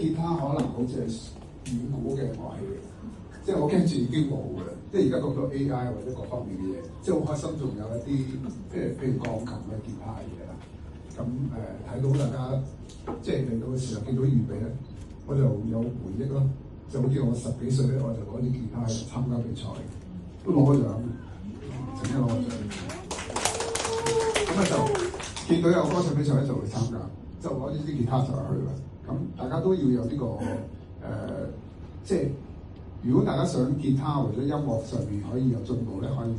吉他可能好似係遠古嘅樂器嚟，即係我驚住已經冇嘅啦。即係而家講到 AI 或者各方面嘅嘢，即係好開心，仲有一啲譬如鋼琴嘅吉他嘅嘢啦。咁睇到大家即係嚟到嘅時候見到預備咧，我就有回憶咯。就好似我10幾歲咧，我就攞啲吉他去參加比賽，都攞獎，曾經攞過獎。咁啊就見到有歌唱比賽咧，就去參加，就攞呢啲吉他就去啦。咁大家都要有呢個即係如果大家想吉他或者音樂上面可以有進步咧，可以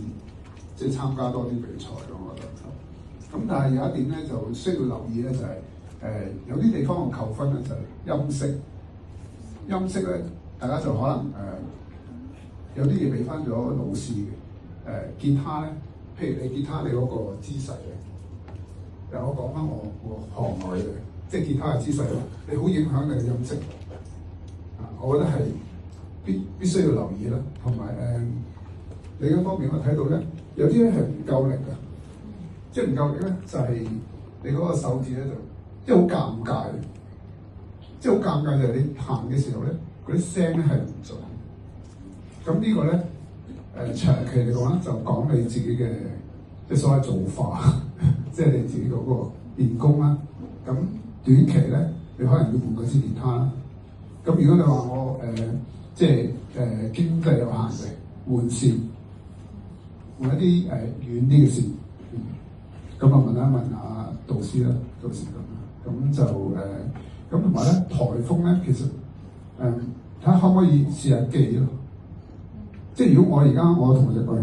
即係參加多啲比賽咯。我覺得。咁但係有一點咧，就需要留意咧，就係有啲地方嘅扣分咧，就係音色。音色咧，大家就可能有啲嘢俾翻咗老師嘅。吉他咧，譬如你吉他你嗰個姿勢咧，我講翻我行內嘅，即係吉他嘅姿勢，你好影響你嘅音色。我覺得係必須要留意啦。同埋另一方面我睇到咧，有啲咧係唔夠力嘅，即係唔夠力咧就係你嗰個手指咧就即係好尷尬。即係好尷尬就係你彈嘅時候咧，嗰啲聲咧係唔準。咁呢個咧長期嚟講咧就講你自己嘅即係所謂造化，即係你自己嗰個練功啦。咁短期咧，你可能要換嗰支吉他啦。咁如果你話我即係經濟有限嘅，換線，換一啲遠啲嘅線。咁啊問一下導師啦，到時咁就咁同埋咧，颱風咧，其實睇下可唔可以試下記咯。即係如果我而家我同佢講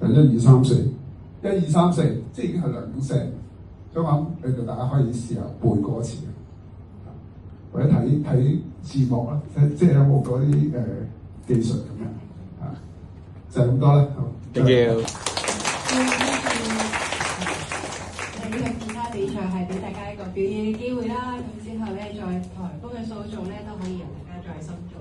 1、2、3、4，1、2、3、4，即係已經係2種聲。咁我諗你哋大家可以試下背歌詞，或者睇字幕啦，即係有冇嗰啲技術咁樣就係咁多啦。Thank you。呢個吉他比賽係俾大家一個表演嘅機會啦，咁之後咧再颱風嘅塑造咧都可以由大家再深造。